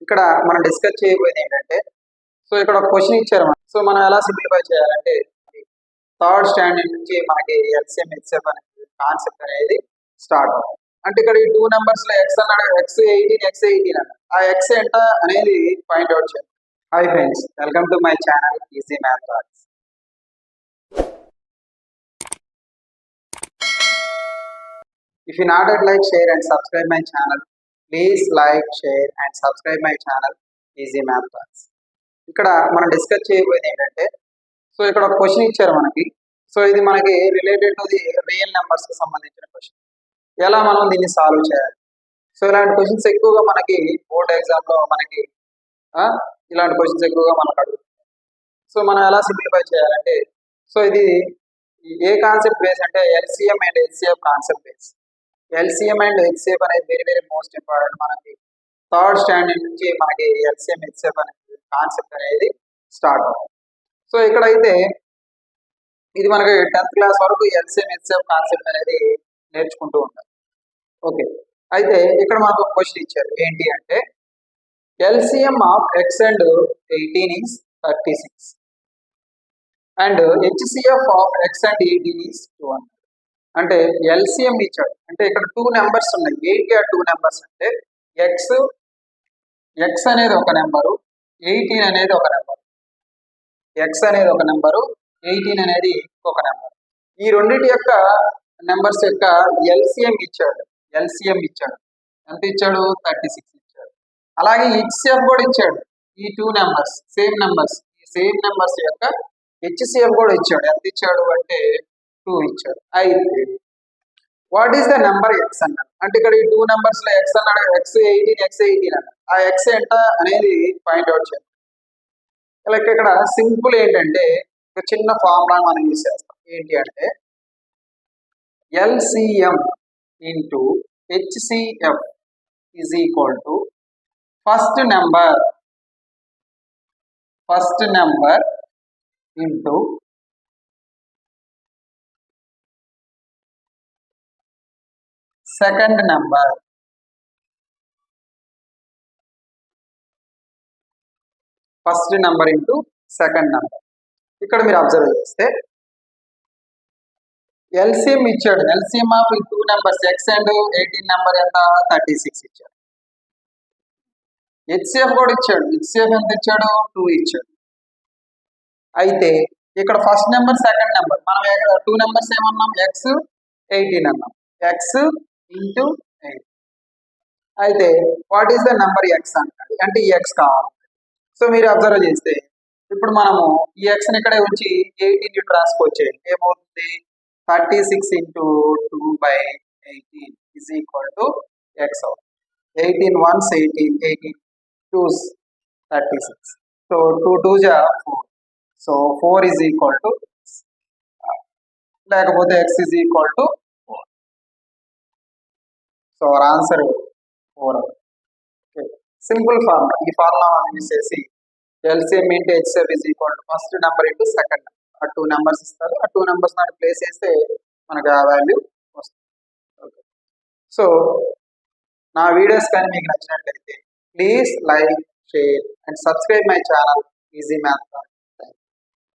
ఇక్కడ మనం డిస్కస్ చేయబోయేది ఏంటంటే, సో ఇక్కడ ఒక క్వశ్చన్ ఇచ్చారు మనకి. సో మనం ఎలా సింప్లిఫై చేయాలంటే, థర్డ్ స్టాండర్డ్ నుంచి మనకి ఎల్సిఎం హెచ్సిఎఫ్ అనే కాన్సెప్ట్ అనేది స్టార్ట్ అవుతుంది. అంటే ఇక్కడ ఈ 2 numbers లో ఎక్స్ అన్నాడు, x18 x18 అన్నాడు. ఆ ఎక్స్ ఎంత అనేది ఫైండ్ అవుట్ చేయాలి. Hi friends, welcome to my channel easy math class. If you not yet like, share and subscribe my channel, please like, share and subscribe my channel easy math class. ఇక్కడ మనం discuss చేయబోయేది ఏంటంటే, so ఇక్కడ ఒక question ఇచ్చారు మనకి. So ఇది మనకి related to the real numbers కి సంబంధించిన క్వశ్చన్. ఎలా మనం దీన్ని సాల్వ్ చేయాలి? సో ఇలాంటి క్వశ్చన్స్ ఎక్కువగా మనకి బోర్డ్ ఎగ్జామ్ లో మనకి ఇలాంటి క్వశ్చన్స్ ఎక్కువగా మనకు అడుగుతుంది. సో మనం ఎలా సింప్లిఫై చేయాలంటే, సో ఇది ఏ కాన్సెప్ట్ బేస్ అంటే LCM and HCF concept base. LCM and HCF అనేది వెరీ వెరీ మోస్ట్ ఇంపార్టెంట్. మనకి థర్డ్ స్టాండర్డ్ నుంచి మనకి ఎల్సిఎం హెచ్సిఎఫ్ అనే కాన్సెప్ట్ అనేది స్టార్ట్ అవుతుంది. సో ఇక్కడైతే ఇది మనకి 10th క్లాస్ వరకు ఎల్సిఎం హెచ్సిఎఫ్ కాన్సెప్ట్ అనేది నేర్చుకుంటూ ఉంటాం. ఓకే, అయితే ఇక్కడ మనకు ఒక క్వశ్చన్ ఇచ్చారు. ఏంటి అంటే, LCM of X and 18 is 36 and HCF of X and 18 is 200. అంటే ఎల్సిఎం ఇచ్చాడు. అంటే ఇక్కడ 2 నెంబర్స్ ఉన్నాయి. ఏంటి ఆ 2 నెంబర్స్ అంటే, ఎక్స్ అనేది ఒక నెంబరు, 18 అనేది ఒక నెంబరు. ఎక్స్ అనేది ఒక నెంబరు, 18 అనేది ఒక నెంబర్. ఈ రెండింటి యొక్క నెంబర్స్ యొక్క ఎల్సిఎం ఇచ్చాడు. ఎంత ఇచ్చాడు? 36 ఇచ్చాడు. అలాగే హెచ్సిఎఫ్ కూడా ఇచ్చాడు. ఈ 2 నెంబర్స్ సేమ్ నెంబర్స్, ఈ సేమ్ నెంబర్స్ యొక్క హెచ్సిఎఫ్ కూడా ఇచ్చాడు. ఎంత ఇచ్చాడు అంటే 2 ఇచ్చాడు. అయితే what is the number X అన్నాడు. అంటే ఇక్కడ ఈ 2 నెంబర్స్ లో ఎక్స్ అన్నాడు, x18 అన్నాడు. ఆ ఎక్స్ ఎంత అనేది ఫైండ్ అవుట్ చేయాలి. లైక్ ఇక్కడ సింపుల్ ఏంటంటే, ఒక చిన్న ఫార్ములా మనం యూజ్ చేస్తాం. ఏంటి అంటే, LCM into HCF is equal to first number into second number. First number into second number. ఇక్కడ మీరు అబ్జర్వ్ చేస్తే ఎల్సిఎం ఇచ్చాడు. LCM of 2 numbers X and 18 number ఎంత? 36 ఇచ్చాడు. హెచ్సిఎఫ్ కూడా ఇచ్చాడు. హెచ్సిఎఫ్ ఎంత ఇచ్చాడు? 2 ఇచ్చాడు. అయితే ఇక్కడ ఫస్ట్ నెంబర్ సెకండ్ నెంబర్ మనం 2 నెంబర్స్ ఏమన్నాం? ఎక్స్ 18 అన్నాం. X into 8. అయితే what is the number X అంటాడు. అంటే ఈ ఎక్స్ కావాలి. సో మీరు అబ్జర్వ్ చేస్తే ఇప్పుడు మనము ఈ ఎక్స్ని ఇక్కడే ఉంచి 18 ట్రాన్స్పోజ్ చేయండి. ఏమవుతుంది? 36 into 2/18 is equal to x అవుతుంది. 18 1s 18, 18 2s 36. So 2 2s 4. So 4 is equal to, లేకపోతే x is equal to 4. So our answer 4. Simple formula. ఈ ఫార్ములా యూజ్ చేసి LCM into HCF is equal to first number into second number. ఆ 2 numbers ఇస్తారు. ఆ 2 numbers నాటి place చేస్తే మనకు ఆ వాల్యూ వస్తుంది. ఓకే, సో నా వీడియోస్ కానీ మీకు నచ్చినట్లయితే please like, share and subscribe my channel easy math.